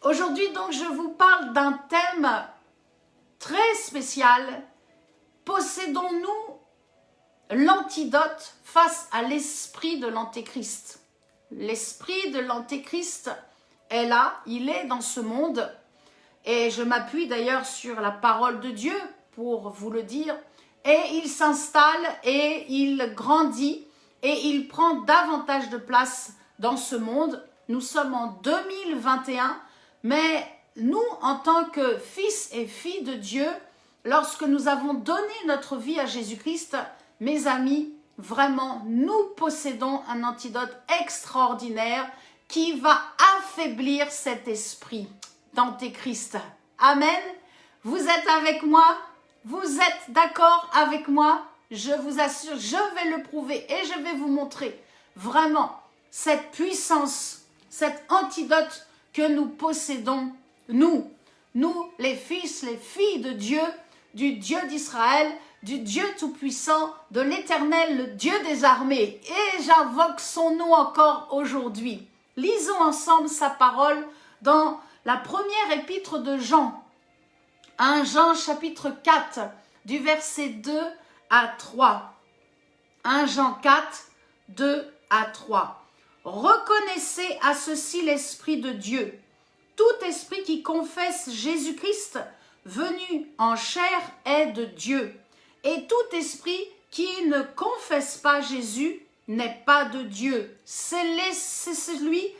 Aujourd'hui, donc, je vous parle d'un thème très spécial. Possédons-nous l'antidote face à l'esprit de l'antéchrist? L'esprit de l'antéchrist est là, il est dans ce monde. Et je m'appuie d'ailleurs sur la parole de Dieu pour vous le dire. Et il s'installe et il grandit et il prend davantage de place dans ce monde. Nous sommes en 2021, mais nous, en tant que fils et filles de Dieu, lorsque nous avons donné notre vie à Jésus-Christ, mes amis, vraiment, nous possédons un antidote extraordinaire qui va affaiblir cet esprit d'antéchrist. Amen. Vous êtes avec moi? Vous êtes d'accord avec moi? Je vous assure, je vais le prouver et je vais vous montrer vraiment cette puissance, cet antidote que nous possédons, nous les fils, les filles de Dieu, du Dieu d'Israël, du Dieu Tout-Puissant, de l'Éternel, le Dieu des armées. Et j'invoque son nom encore aujourd'hui. Lisons ensemble sa parole dans la première épître de Jean. 1 Jean chapitre 4, du verset 2 à 3. 1 Jean 4, 2 à 3. Reconnaissez à ceci l'Esprit de Dieu. Tout esprit qui confesse Jésus-Christ venu en chair est de Dieu. Et tout esprit qui ne confesse pas Jésus n'est pas de Dieu. C'est l'esprit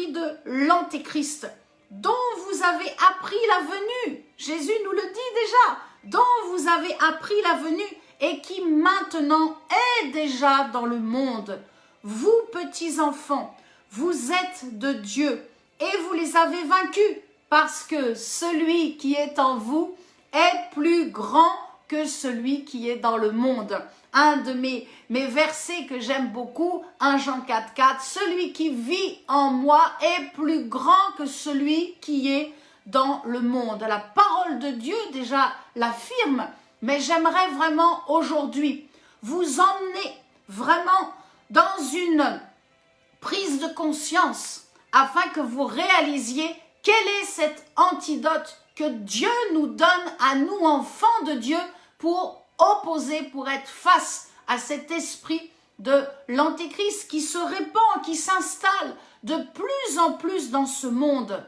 de l'antéchrist, dont vous avez appris la venue. Jésus nous le dit déjà, dont vous avez appris la venue et qui maintenant est déjà dans le monde. Vous, petits enfants, vous êtes de Dieu et vous les avez vaincus parce que celui qui est en vous est plus grand que celui qui est dans le monde. Un de mes versets que j'aime beaucoup, 1 Jean 4, 4, celui qui vit en moi est plus grand que celui qui est dans le monde. La parole de Dieu déjà l'affirme, mais j'aimerais vraiment aujourd'hui vous emmener vraiment dans une prise de conscience afin que vous réalisiez quel est cet antidote que Dieu nous donne à nous, enfants de Dieu, pour opposer, pour être face à cet esprit de l'antéchrist qui se répand, qui s'installe de plus en plus dans ce monde.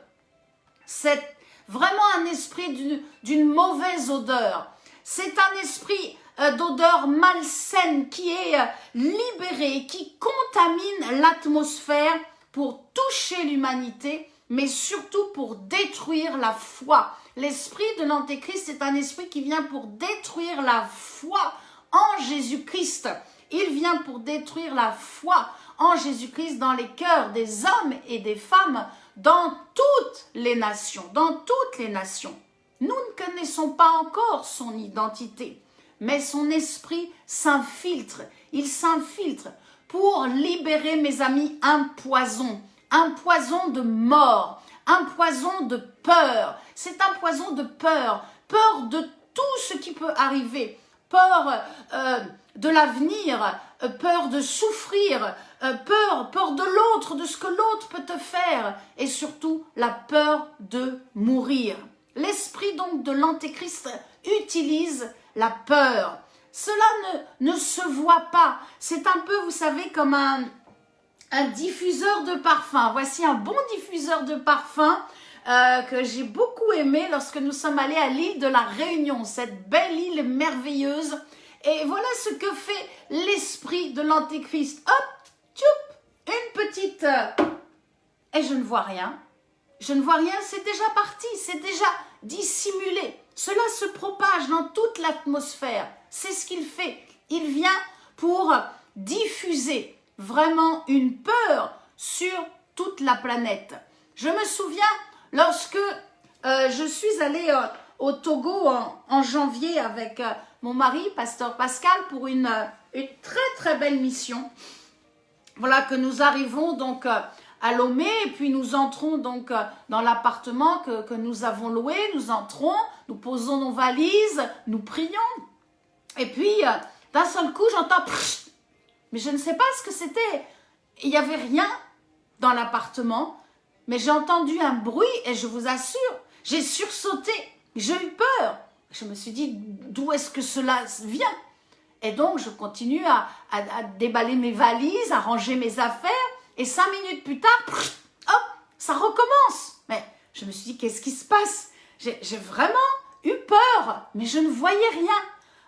C'est vraiment un esprit d'une mauvaise odeur. C'est un esprit d'odeur malsaine qui est libéré, qui contamine l'atmosphère pour toucher l'humanité, mais surtout pour détruire la foi. L'esprit de l'antéchrist est un esprit qui vient pour détruire la foi en Jésus-Christ. Il vient pour détruire la foi en Jésus-Christ dans les cœurs des hommes et des femmes dans toutes les nations, Nous ne connaissons pas encore son identité, mais son esprit s'infiltre. Il s'infiltre pour libérer, mes amis, un poison de mort, un poison de peur. C'est un poison de peur de tout ce qui peut arriver, peur de l'avenir, peur de souffrir, peur de l'autre, de ce que l'autre peut te faire, et surtout la peur de mourir. L'esprit donc de l'antéchrist utilise la peur. Cela ne se voit pas. C'est un peu, vous savez, comme un diffuseur de parfum. Voici un bon diffuseur de parfum que j'ai beaucoup aimé lorsque nous sommes allés à l'île de la Réunion, cette belle île merveilleuse. Et voilà ce que fait l'esprit de l'antéchrist. Hop, tchoup, une petite... et je ne vois rien. Je ne vois rien, c'est déjà parti, c'est déjà dissimulé. Cela se propage dans toute l'atmosphère. C'est ce qu'il fait. Il vient pour diffuser vraiment une peur sur toute la planète. Je me souviens lorsque je suis allée au Togo en janvier avec mon mari, pasteur Pascal, pour une très très belle mission. Voilà que nous arrivons donc à Lomé et puis nous entrons donc dans l'appartement que nous avons loué. Nous entrons, nous posons nos valises, nous prions et puis d'un seul coup j'entends mais je ne sais pas ce que c'était. Il n'y avait rien dans l'appartement, mais j'ai entendu un bruit et je vous assure, j'ai sursauté, j'ai eu peur. Je me suis dit, d'où est-ce que cela vient? Et donc, je continue à déballer mes valises, à ranger mes affaires. Et 5 minutes plus tard, hop, ça recommence. Mais je me suis dit, qu'est-ce qui se passe? J'ai vraiment eu peur, mais je ne voyais rien.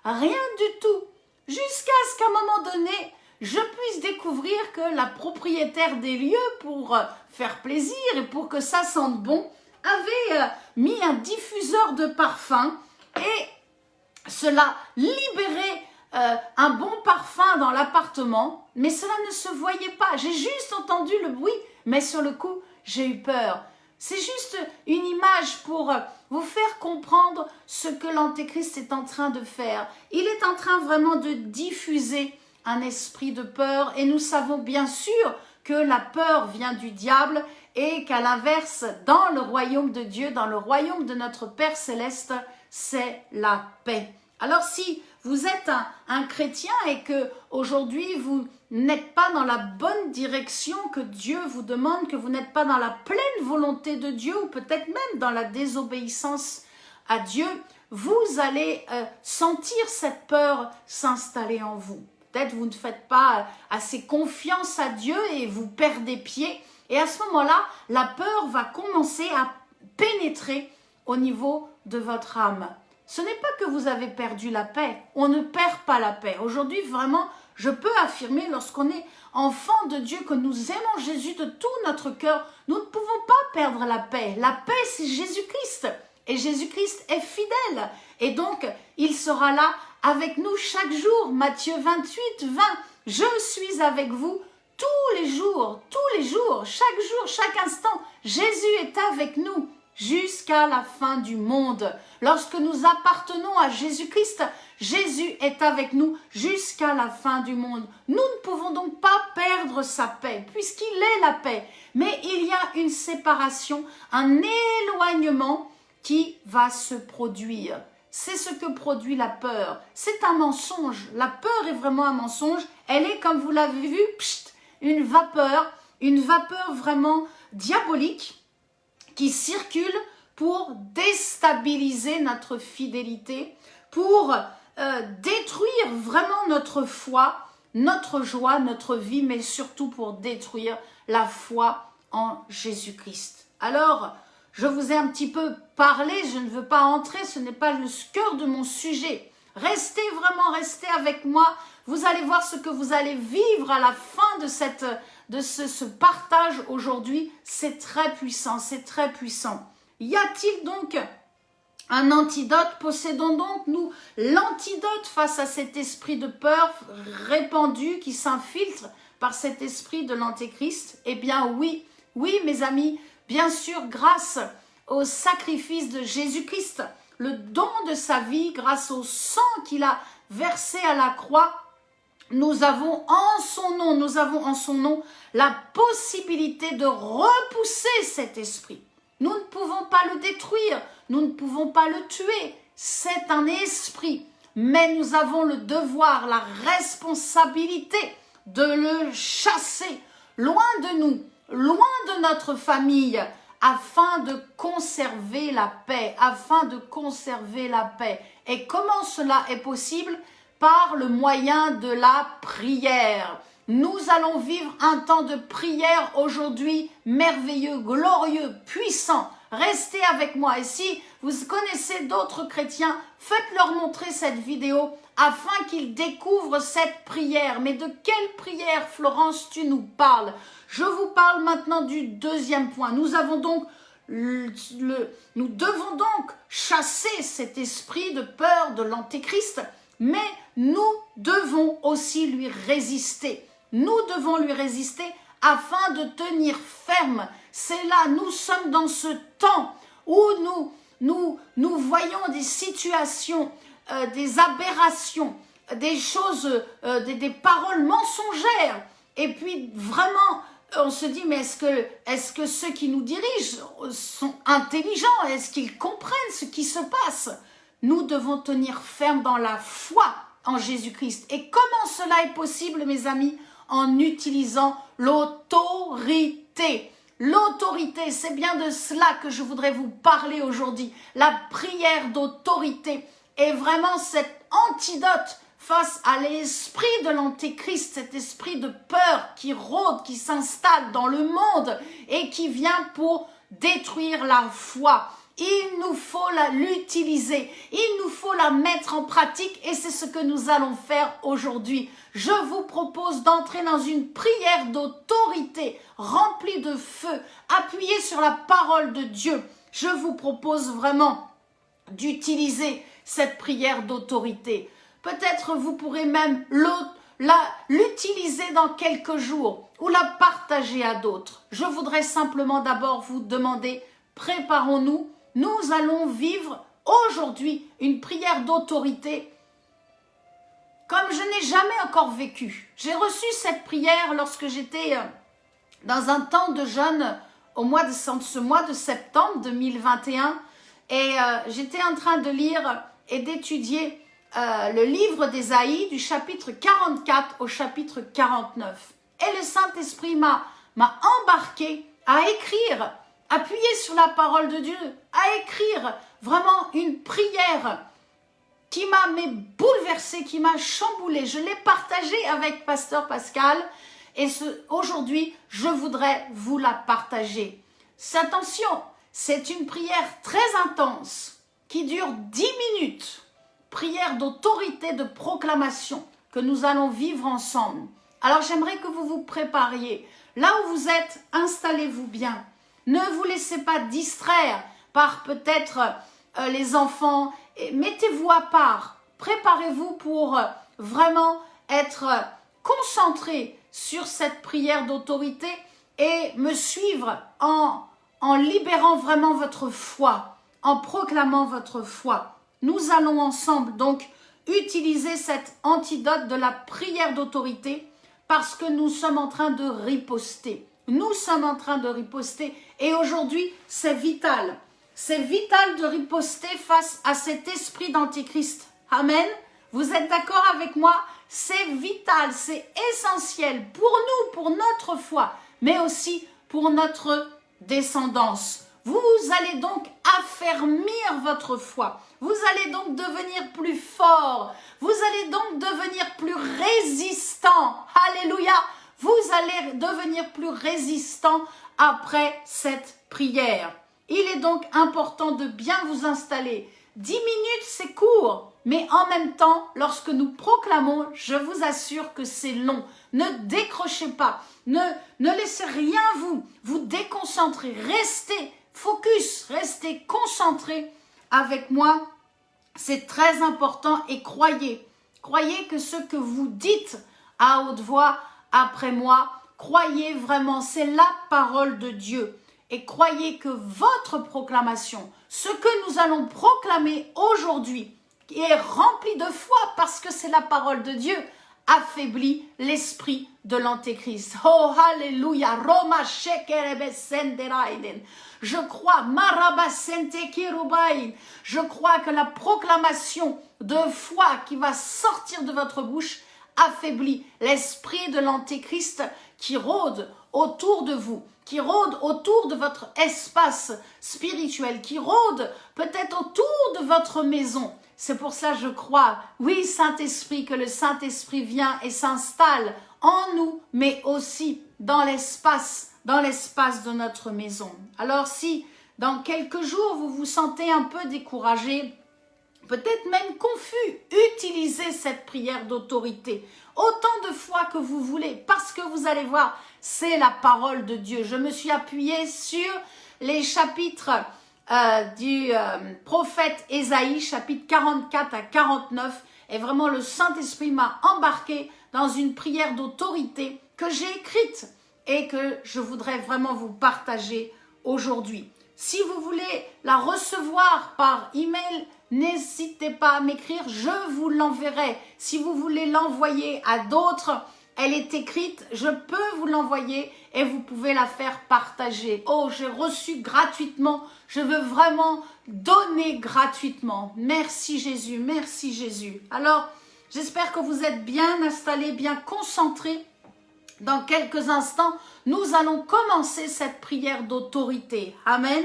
Rien du tout. Jusqu'à ce qu'à un moment donné, je puisse découvrir que la propriétaire des lieux, pour faire plaisir et pour que ça sente bon, avait mis un diffuseur de parfum et cela libérait un bon parfum dans l'appartement, mais cela ne se voyait pas. J'ai juste entendu le bruit, mais sur le coup, j'ai eu peur. C'est juste une image pour vous faire comprendre ce que l'Antéchrist est en train de faire. Il est en train vraiment de diffuser un esprit de peur et nous savons bien sûr que la peur vient du diable et qu'à l'inverse, dans le royaume de Dieu, dans le royaume de notre Père Céleste, c'est la paix. Alors si vous êtes un chrétien et que aujourd'hui vous n'êtes pas dans la bonne direction que Dieu vous demande, que vous n'êtes pas dans la pleine volonté de Dieu ou peut-être même dans la désobéissance à Dieu, vous allez sentir cette peur s'installer en vous. Peut-être vous ne faites pas assez confiance à Dieu et vous perdez pied. Et à ce moment-là, la peur va commencer à pénétrer au niveau de votre âme. Ce n'est pas que vous avez perdu la paix. On ne perd pas la paix. Aujourd'hui, vraiment, je peux affirmer, lorsqu'on est enfant de Dieu, que nous aimons Jésus de tout notre cœur, nous ne pouvons pas perdre la paix. La paix, c'est Jésus-Christ. Et Jésus-Christ est fidèle. Et donc, il sera là avec nous chaque jour. Matthieu 28, 20. Je suis avec vous tous les jours, chaque instant. Jésus est avec nous jusqu'à la fin du monde. Lorsque nous appartenons à Jésus-Christ, Jésus est avec nous jusqu'à la fin du monde. Nous ne pouvons donc pas perdre sa paix, puisqu'il est la paix. Mais il y a une séparation, un éloignement qui va se produire. C'est ce que produit la peur. C'est un mensonge. La peur est vraiment un mensonge. Elle est, comme vous l'avez vu, une vapeur vraiment diabolique qui circule pour déstabiliser notre fidélité, pour détruire vraiment notre foi, notre joie, notre vie, mais surtout pour détruire la foi en Jésus-Christ. Alors, je vous ai un petit peu parlé, je ne veux pas entrer, ce n'est pas le cœur de mon sujet. Restez avec moi, vous allez voir ce que vous allez vivre à la fin de ce partage aujourd'hui. C'est très puissant, c'est très puissant. Y a-t-il donc un antidote? Possédons donc nous l'antidote face à cet esprit de peur répandu qui s'infiltre par cet esprit de l'Antéchrist? Eh bien oui, mes amis, bien sûr, grâce au sacrifice de Jésus-Christ, le don de sa vie, grâce au sang qu'il a versé à la croix, nous avons en son nom la possibilité de repousser cet esprit. Nous ne pouvons pas le détruire, nous ne pouvons pas le tuer. C'est un esprit, mais nous avons le devoir, la responsabilité de le chasser loin de nous, loin de notre famille, afin de conserver la paix, Et comment cela est possible? Par le moyen de la prière. Nous allons vivre un temps de prière aujourd'hui merveilleux, glorieux, puissant. Restez avec moi. Et si vous connaissez d'autres chrétiens, faites-leur montrer cette vidéo afin qu'ils découvrent cette prière. Mais de quelle prière, Florence, tu nous parles? Je vous parle maintenant du deuxième point. Nous devons donc chasser cet esprit de peur de l'Antéchrist, mais nous devons aussi lui résister. Nous devons lui résister afin de tenir ferme. C'est là, nous sommes dans ce temps où nous voyons des situations, des aberrations, des choses, des paroles mensongères. Et puis vraiment, on se dit, mais est-ce que ceux qui nous dirigent sont intelligents? Est-ce qu'ils comprennent ce qui se passe? Nous devons tenir ferme dans la foi en Jésus-Christ. Et comment cela est possible, mes amis? En utilisant l'autorité. L'autorité, c'est bien de cela que je voudrais vous parler aujourd'hui. La prière d'autorité est vraiment cet antidote face à l'esprit de l'antéchrist, cet esprit de peur qui rôde, qui s'installe dans le monde et qui vient pour détruire la foi. Il nous faut l'utiliser, il nous faut la mettre en pratique et c'est ce que nous allons faire aujourd'hui. Je vous propose d'entrer dans une prière d'autorité remplie de feu, appuyée sur la parole de Dieu. Je vous propose vraiment d'utiliser cette prière d'autorité. Peut-être vous pourrez même l'utiliser dans quelques jours ou la partager à d'autres. Je voudrais simplement d'abord vous demander, préparons-nous. Nous allons vivre aujourd'hui une prière d'autorité comme je n'ai jamais encore vécu. J'ai reçu cette prière lorsque j'étais dans un temps de jeûne ce mois de septembre 2021 et j'étais en train de lire et d'étudier le livre d'Ésaïe du chapitre 44 au chapitre 49. Et le Saint-Esprit m'a embarqué à écrire, appuyé sur la parole de Dieu, à écrire vraiment une prière qui m'a bouleversée, qui m'a chamboulée. Je l'ai partagée avec Pasteur Pascal et aujourd'hui, je voudrais vous la partager. Attention, c'est une prière très intense qui dure 10 minutes. Prière d'autorité, de proclamation que nous allons vivre ensemble. Alors j'aimerais que vous vous prépariez. Là où vous êtes, installez-vous bien. Ne vous laissez pas distraire par peut-être les enfants. Mettez-vous à part. Préparez-vous pour vraiment être concentré sur cette prière d'autorité et me suivre en libérant vraiment votre foi, en proclamant votre foi. Nous allons ensemble donc utiliser cet antidote de la prière d'autorité parce que nous sommes en train de riposter. Nous sommes en train de riposter et aujourd'hui, c'est vital. C'est vital de riposter face à cet esprit d'antéchrist. Amen. Vous êtes d'accord avec moi? C'est vital, c'est essentiel pour nous, pour notre foi, mais aussi pour notre descendance. Vous allez donc affermir votre foi. Vous allez donc devenir plus fort. Vous allez donc devenir plus résistant. Alléluia. Vous allez devenir plus résistant après cette prière. Il est donc important de bien vous installer. 10 minutes, c'est court. Mais en même temps, lorsque nous proclamons, je vous assure que c'est long. Ne décrochez pas. Ne laissez rien vous déconcentrer. Restez focus, restez concentrés avec moi. C'est très important et croyez que ce que vous dites à haute voix après moi, croyez vraiment, c'est la parole de Dieu. Et croyez que votre proclamation, ce que nous allons proclamer aujourd'hui, qui est rempli de foi parce que c'est la parole de Dieu, affaiblit l'esprit de l'antéchrist. Oh, alléluia. Roma shekerebe senderaiden. Je crois, marabasente kirubain. Je crois que la proclamation de foi qui va sortir de votre bouche affaiblit l'esprit de l'antéchrist qui rôde autour de vous, qui rôde autour de votre espace spirituel, qui rôde peut-être autour de votre maison. C'est pour ça que je crois, oui Saint-Esprit, que le Saint-Esprit vient et s'installe en nous, mais aussi dans l'espace de notre maison. Alors si dans quelques jours vous vous sentez un peu découragé, peut-être même confus, utilisez cette prière d'autorité. Autant de fois que vous voulez, parce que vous allez voir, c'est la parole de Dieu. Je me suis appuyée sur les chapitres du prophète Ésaïe, chapitre 44 à 49. Et vraiment, le Saint-Esprit m'a embarqué dans une prière d'autorité que j'ai écrite et que je voudrais vraiment vous partager aujourd'hui. Si vous voulez la recevoir par email, n'hésitez pas à m'écrire, je vous l'enverrai. Si vous voulez l'envoyer à d'autres, elle est écrite, je peux vous l'envoyer et vous pouvez la faire partager. Oh, j'ai reçu gratuitement, je veux vraiment donner gratuitement. Merci Jésus, merci Jésus. Alors, j'espère que vous êtes bien installés, bien concentrés Dans quelques instants, nous allons commencer cette prière d'autorité. Amen.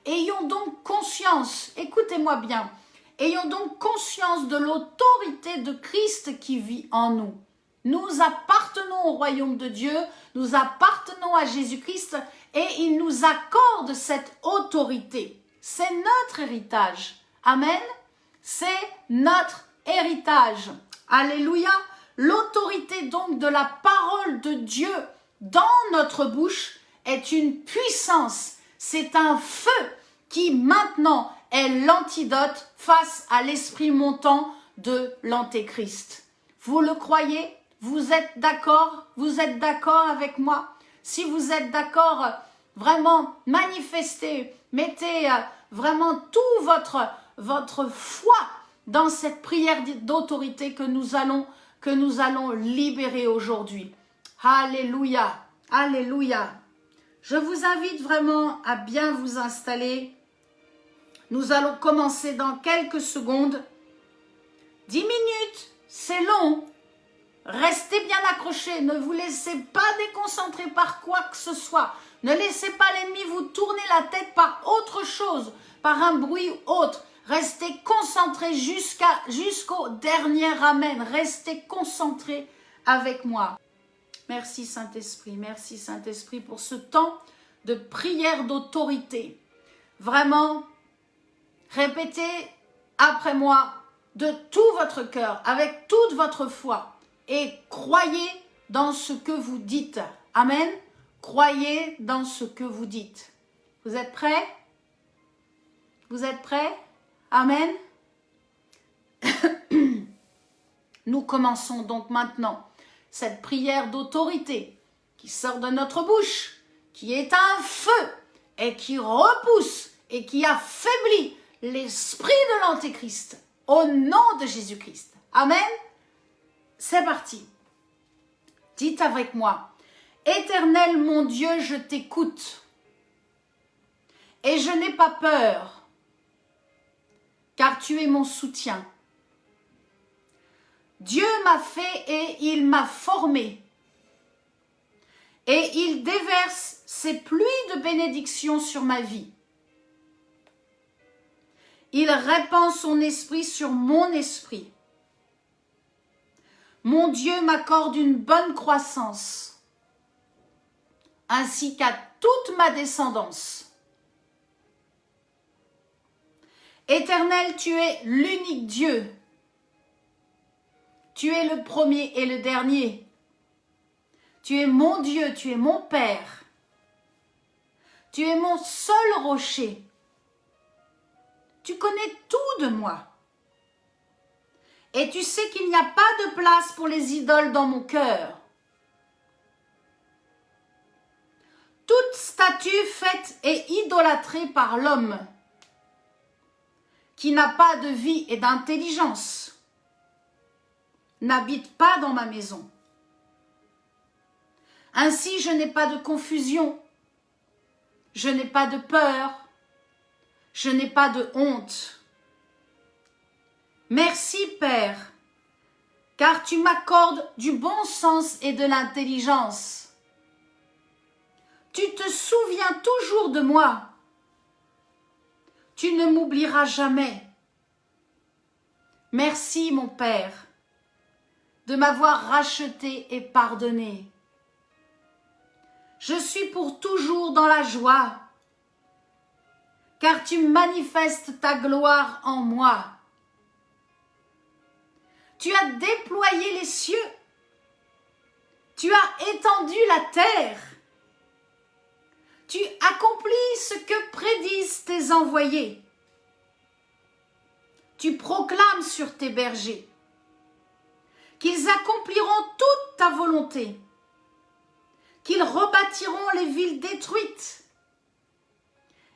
Ayons donc conscience, écoutez-moi bien, ayons donc conscience de l'autorité de Christ qui vit en nous. Nous appartenons au royaume de Dieu, nous appartenons à Jésus-Christ et il nous accorde cette autorité. C'est notre héritage. Amen. C'est notre héritage. Alléluia. L'autorité donc de la parole de Dieu dans notre bouche est une puissance. C'est un feu qui maintenant est l'antidote face à l'esprit montant de l'antéchrist. Vous le croyez? Vous êtes d'accord? Vous êtes d'accord avec moi? Si vous êtes d'accord, vraiment manifestez, mettez vraiment tout votre foi dans cette prière d'autorité que nous allons libérer aujourd'hui. Alléluia, alléluia. Je vous invite vraiment à bien vous installer. Nous allons commencer dans quelques secondes. 10 minutes, c'est long. Restez bien accrochés, ne vous laissez pas déconcentrer par quoi que ce soit. Ne laissez pas l'ennemi vous tourner la tête par autre chose, par un bruit autre. Restez concentrés jusqu'au dernier amen. Restez concentrés avec moi. Merci Saint-Esprit pour ce temps de prière d'autorité. Vraiment, répétez après moi de tout votre cœur, avec toute votre foi. Et croyez dans ce que vous dites. Amen. Croyez dans ce que vous dites. Vous êtes prêts? Vous êtes prêts? Amen. Nous commençons donc maintenant cette prière d'autorité qui sort de notre bouche, qui est un feu et qui repousse et qui affaiblit l'esprit de l'antéchrist au nom de Jésus-Christ. Amen. C'est parti. Dites avec moi, Éternel mon Dieu, je t'écoute et je n'ai pas peur, car tu es mon soutien. Dieu m'a fait et il m'a formé, et il déverse ses pluies de bénédiction sur ma vie. Il répand son esprit sur mon esprit. Mon Dieu m'accorde une bonne croissance, ainsi qu'à toute ma descendance. Éternel, tu es l'unique Dieu. Tu es le premier et le dernier. Tu es mon Dieu, tu es mon Père. Tu es mon seul rocher. Tu connais tout de moi. Et tu sais qu'il n'y a pas de place pour les idoles dans mon cœur. Toute statue faite et idolâtrée par l'homme, qui n'a pas de vie et d'intelligence, n'habite pas dans ma maison. Ainsi, je n'ai pas de confusion, je n'ai pas de peur, je n'ai pas de honte. Merci Père, car tu m'accordes du bon sens et de l'intelligence. Tu te souviens toujours de moi. Tu ne m'oublieras jamais. Merci mon Père, de m'avoir racheté et pardonné. Je suis pour toujours dans la joie, car tu manifestes ta gloire en moi. Tu as déployé les cieux, tu as étendu la terre, tu accomplis ce que prédisent tes envoyés. Tu proclames sur tes bergers qu'ils accompliront toute ta volonté, qu'ils rebâtiront les villes détruites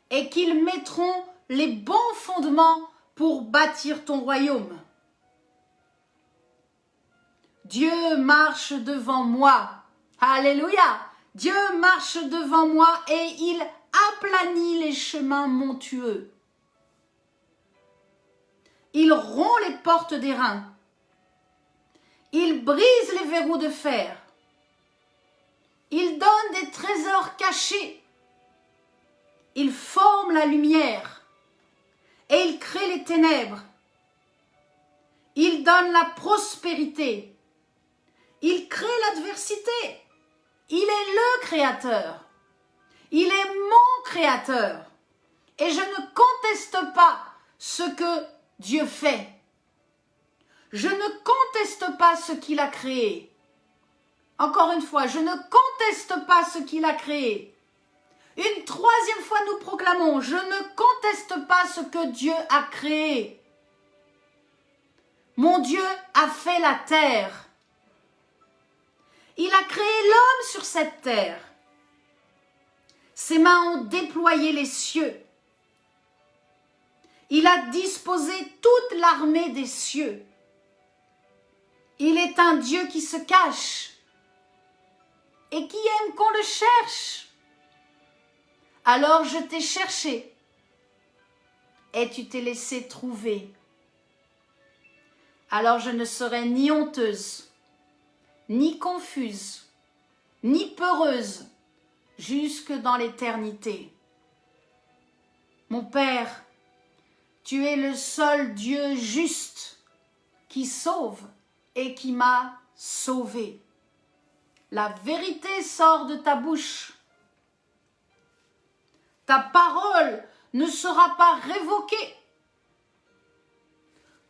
et qu'ils mettront les bons fondements pour bâtir ton royaume. Dieu marche devant moi. Alléluia. Dieu marche devant moi et il aplanit les chemins montueux. Il rompt les portes d'airain. Il brise les verrous de fer. Il donne des trésors cachés. Il forme la lumière et il crée les ténèbres. Il donne la prospérité. Il crée l'adversité. Il est le créateur. Il est mon créateur. Et je ne conteste pas ce que Dieu fait. Je ne conteste pas ce qu'il a créé. Encore une fois, je ne conteste pas ce qu'il a créé. Une troisième fois, nous proclamons, je ne conteste pas ce que Dieu a créé. Mon Dieu a fait la terre. Il a créé l'homme sur cette terre. Ses mains ont déployé les cieux. Il a disposé toute l'armée des cieux. Il est un Dieu qui se cache et qui aime qu'on le cherche. Alors je t'ai cherché et tu t'es laissé trouver. Alors je ne serai ni honteuse, ni confuse, ni peureuse, jusque dans l'éternité. Mon Père, tu es le seul Dieu juste qui sauve et qui m'a sauvé. La vérité sort de ta bouche. Ta parole ne sera pas révoquée.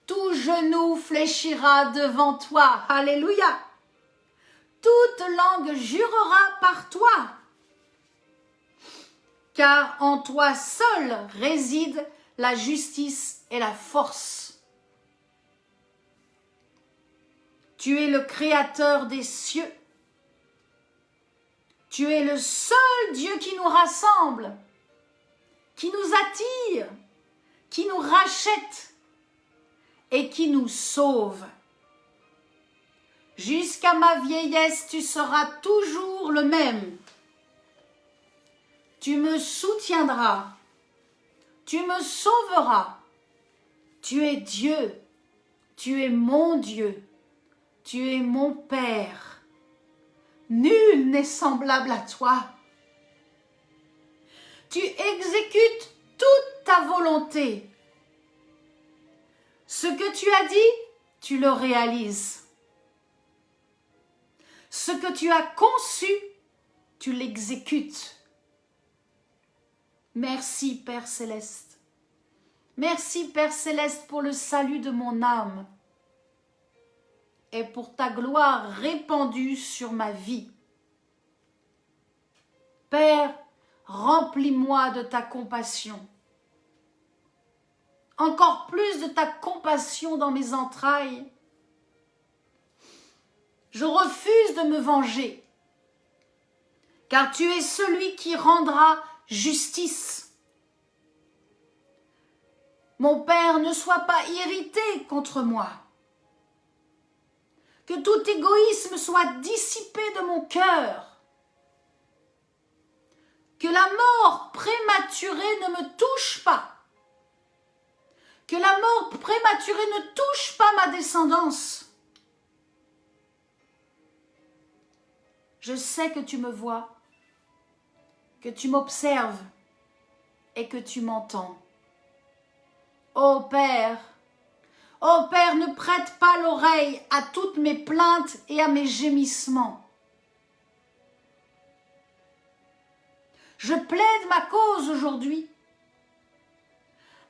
Tout genou fléchira devant toi. Alléluia. Toute langue jurera par toi. Car en toi seul réside la justice et la force. Tu es le créateur des cieux. Tu es le seul Dieu qui nous rassemble, qui nous attire, qui nous rachète et qui nous sauve. Jusqu'à ma vieillesse, tu seras toujours le même. Tu me soutiendras, tu me sauveras. Tu es Dieu, tu es mon Dieu, tu es mon Père. Nul n'est semblable à toi. Tu exécutes toute ta volonté. Ce que tu as dit, tu le réalises. Ce que tu as conçu, tu l'exécutes. Merci, Père Céleste. Merci, Père Céleste, pour le salut de mon âme et pour ta gloire répandue sur ma vie. Père, remplis-moi de ta compassion. Encore plus de ta compassion dans mes entrailles. Je refuse de me venger, car tu es celui qui rendra justice. Mon Père, ne sois pas irrité contre moi. Que tout égoïsme soit dissipé de mon cœur. Que la mort prématurée ne me touche pas. Que la mort prématurée ne touche pas ma descendance. Je sais que tu me vois, que tu m'observes et que tu m'entends. Ô Père, ne prête pas l'oreille à toutes mes plaintes et à mes gémissements. Je plaide ma cause aujourd'hui,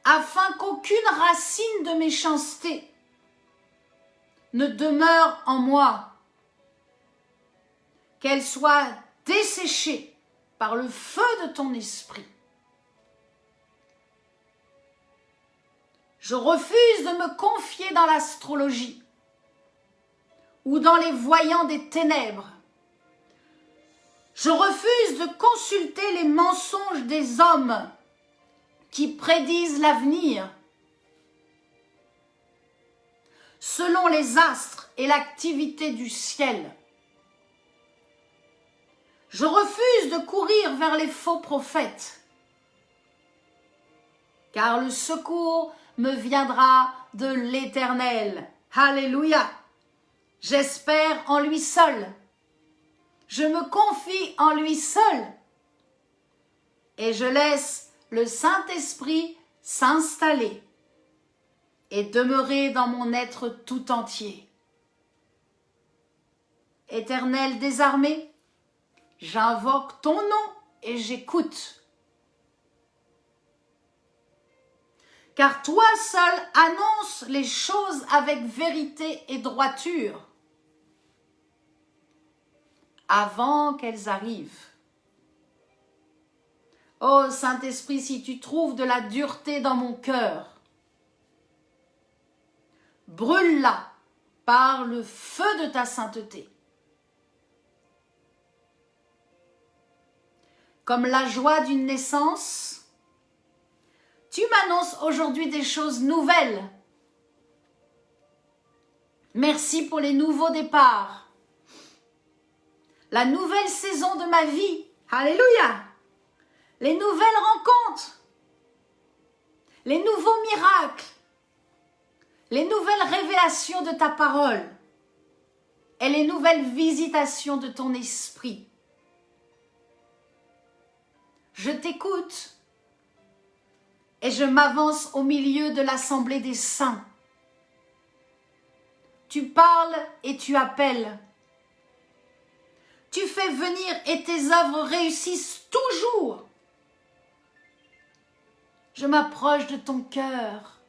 afin qu'aucune racine de méchanceté ne demeure en moi, qu'elle soit desséchée par le feu de ton esprit. Je refuse de me confier dans l'astrologie ou dans les voyants des ténèbres. Je refuse de consulter les mensonges des hommes qui prédisent l'avenir. Selon les astres et l'activité du ciel. Je refuse de courir vers les faux prophètes, car le secours me viendra de l'Éternel. Alléluia. J'espère en lui seul. Je me confie en lui seul et je laisse le Saint-Esprit s'installer et demeurer dans mon être tout entier. Éternel désarmé, j'invoque ton nom et j'écoute. Car toi seul annonces les choses avec vérité et droiture avant qu'elles arrivent. Ô Saint-Esprit, si tu trouves de la dureté dans mon cœur, brûle-la par le feu de ta sainteté. Comme la joie d'une naissance, tu m'annonces aujourd'hui des choses nouvelles. Merci pour les nouveaux départs. La nouvelle saison de ma vie. Alléluia. Les nouvelles rencontres. Les nouveaux miracles. Les nouvelles révélations de ta parole. Et les nouvelles visitations de ton esprit. Je t'écoute et je m'avance au milieu de l'assemblée des saints. Tu parles et tu appelles. Tu fais venir et tes œuvres réussissent toujours. Je m'approche de ton cœur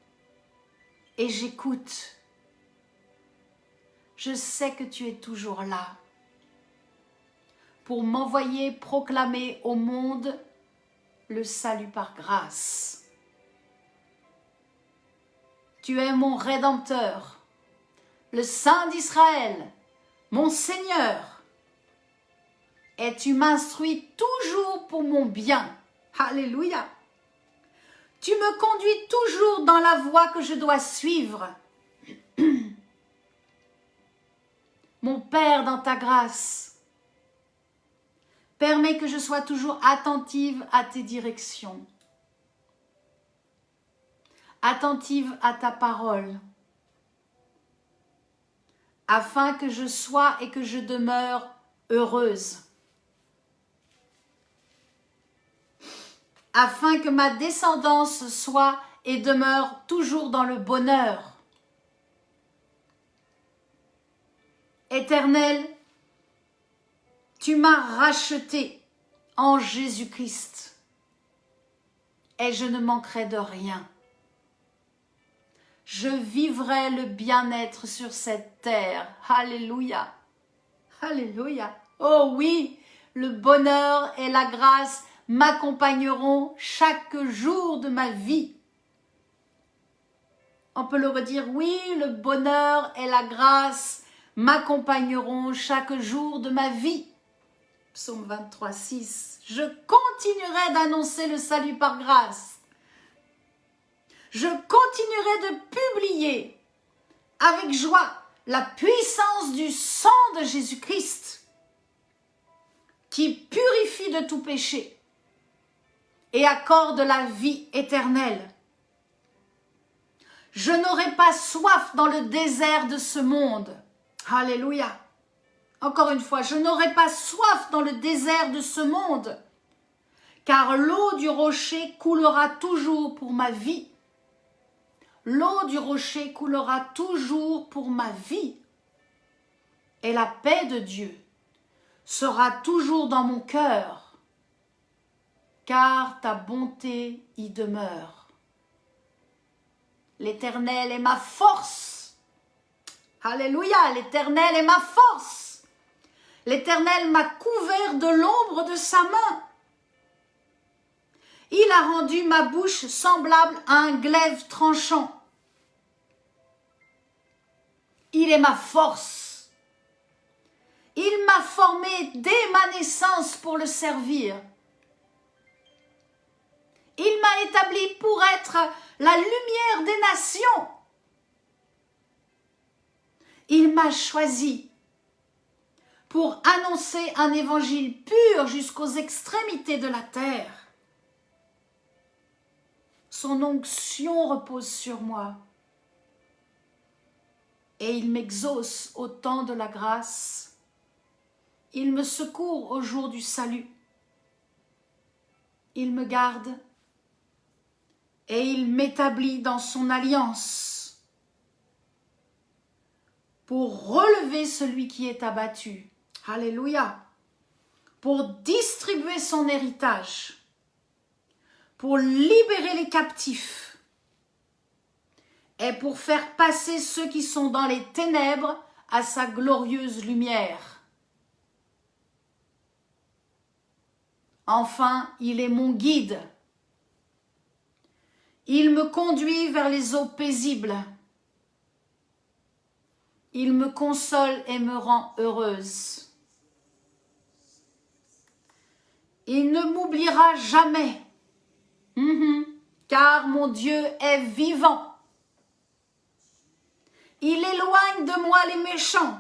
et j'écoute. Je sais que tu es toujours là pour m'envoyer proclamer au monde le salut par grâce. Tu es mon Rédempteur, le Saint d'Israël, mon Seigneur, et tu m'instruis toujours pour mon bien. Alléluia. Tu me conduis toujours dans la voie que je dois suivre. Mon Père, dans ta grâce, permets que je sois toujours attentive à tes directions, attentive à ta parole, afin que je sois et que je demeure heureuse, afin que ma descendance soit et demeure toujours dans le bonheur. Éternel, tu m'as racheté en Jésus-Christ et je ne manquerai de rien. Je vivrai le bien-être sur cette terre. Alléluia. Alléluia. Oh oui, le bonheur et la grâce m'accompagneront chaque jour de ma vie. On peut le redire, oui, le bonheur et la grâce m'accompagneront chaque jour de ma vie. Psaume 23, 6. Je continuerai d'annoncer le salut par grâce. Je continuerai de publier avec joie la puissance du sang de Jésus-Christ qui purifie de tout péché et accorde la vie éternelle. Je n'aurai pas soif dans le désert de ce monde. Alléluia. Encore une fois, je n'aurai pas soif dans le désert de ce monde, car l'eau du rocher coulera toujours pour ma vie. L'eau du rocher coulera toujours pour ma vie. Et la paix de Dieu sera toujours dans mon cœur, car ta bonté y demeure. L'Éternel est ma force. Alléluia, l'Éternel est ma force. L'Éternel m'a couvert de l'ombre de sa main. Il a rendu ma bouche semblable à un glaive tranchant. Il est ma force. Il m'a formé dès ma naissance pour le servir. Il m'a établi pour être la lumière des nations. Il m'a choisi pour annoncer un évangile pur jusqu'aux extrémités de la terre. Son onction repose sur moi et il m'exauce au temps de la grâce. Il me secourt au jour du salut. Il me garde et il m'établit dans son alliance pour relever celui qui est abattu. Alléluia. Pour distribuer son héritage, pour libérer les captifs et pour faire passer ceux qui sont dans les ténèbres à sa glorieuse lumière. Enfin, il est mon guide. Il me conduit vers les eaux paisibles. Il me console et me rend heureuse. Il ne m'oubliera jamais, car mon Dieu est vivant. Il éloigne de moi les méchants.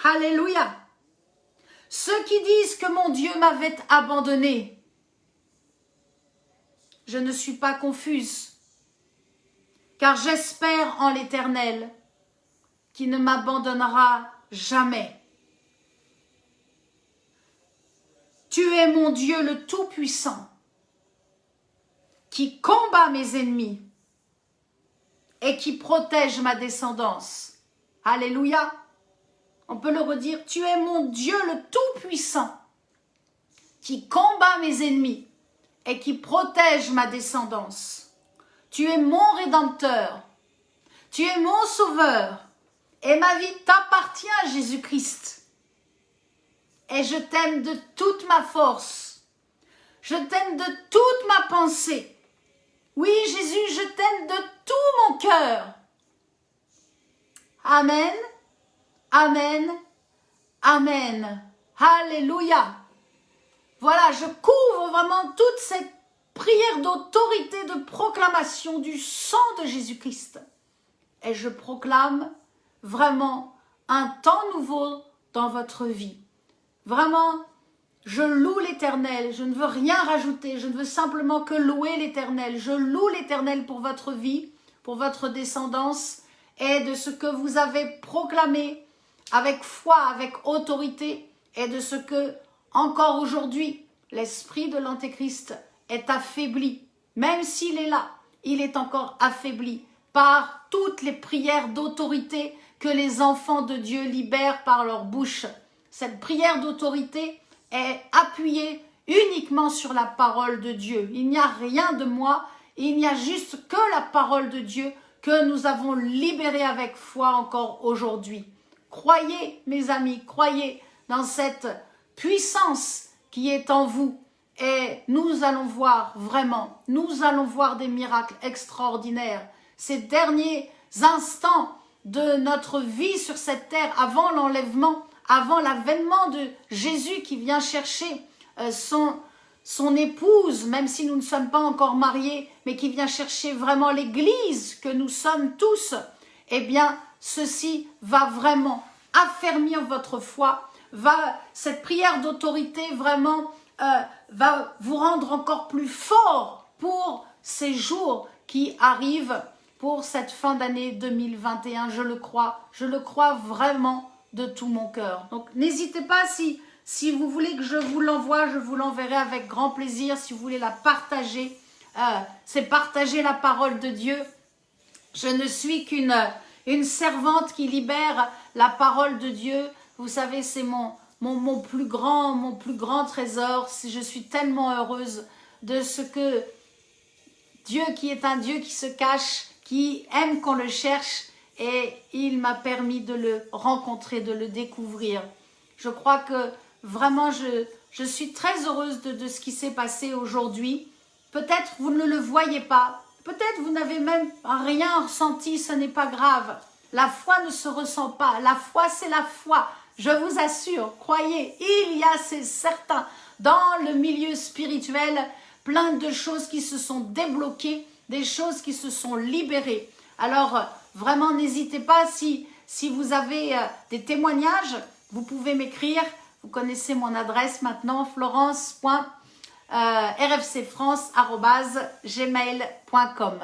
Alléluia. Ceux qui disent que mon Dieu m'avait abandonné. Je ne suis pas confuse, car j'espère en l'Éternel, qui ne m'abandonnera jamais. Tu es mon Dieu le Tout-Puissant, qui combat mes ennemis et qui protège ma descendance. Alléluia. On peut le redire, tu es mon Dieu le Tout-Puissant, qui combat mes ennemis et qui protège ma descendance. Tu es mon Rédempteur, tu es mon Sauveur, et ma vie t'appartient, Jésus-Christ. Et je t'aime de toute ma force, je t'aime de toute ma pensée. Oui, Jésus, je t'aime de tout mon cœur. Amen, amen, amen. Alléluia. Voilà, je couvre vraiment toute cette prière d'autorité, de proclamation du sang de Jésus-Christ. Et je proclame vraiment un temps nouveau dans votre vie. Vraiment, je loue l'Éternel, je ne veux rien rajouter, je ne veux simplement que louer l'Éternel. Je loue l'Éternel pour votre vie, pour votre descendance et de ce que vous avez proclamé avec foi, avec autorité et de ce que, encore aujourd'hui, l'esprit de l'Antéchrist est affaibli. Même s'il est là, il est encore affaibli par toutes les prières d'autorité que les enfants de Dieu libèrent par leur bouche. Cette prière d'autorité est appuyée uniquement sur la parole de Dieu. Il n'y a rien de moi, il n'y a juste que la parole de Dieu que nous avons libérée avec foi encore aujourd'hui. Croyez, mes amis, croyez dans cette puissance qui est en vous et nous allons voir vraiment, nous allons voir des miracles extraordinaires. Ces derniers instants de notre vie sur cette terre avant l'enlèvement, avant l'avènement de Jésus qui vient chercher son épouse, même si nous ne sommes pas encore mariés, mais qui vient chercher vraiment l'église que nous sommes tous, eh bien, ceci va vraiment affermir votre foi, cette prière d'autorité vraiment va vous rendre encore plus fort pour ces jours qui arrivent, pour cette fin d'année 2021, je le crois vraiment de tout mon cœur. Donc n'hésitez pas, si vous voulez que je vous l'envoie, je vous l'enverrai avec grand plaisir. Si vous voulez la partager, c'est partager la parole de Dieu. Je ne suis qu'une servante qui libère la parole de Dieu. Vous savez, c'est mon plus grand trésor. Je suis tellement heureuse de ce que Dieu, qui est un Dieu qui se cache, qui aime qu'on le cherche, et il m'a permis de le rencontrer, de le découvrir. Je crois que vraiment, je suis très heureuse de ce qui s'est passé aujourd'hui. Peut-être vous ne le voyez pas, peut-être vous n'avez même rien ressenti, ce n'est pas grave. La foi ne se ressent pas, la foi c'est la foi, je vous assure, croyez, il y a, c'est certain, dans le milieu spirituel, plein de choses qui se sont débloquées, des choses qui se sont libérées. Alors, vraiment, n'hésitez pas, si vous avez des témoignages, vous pouvez m'écrire. Vous connaissez mon adresse maintenant, florence.rfcfrance@gmail.com.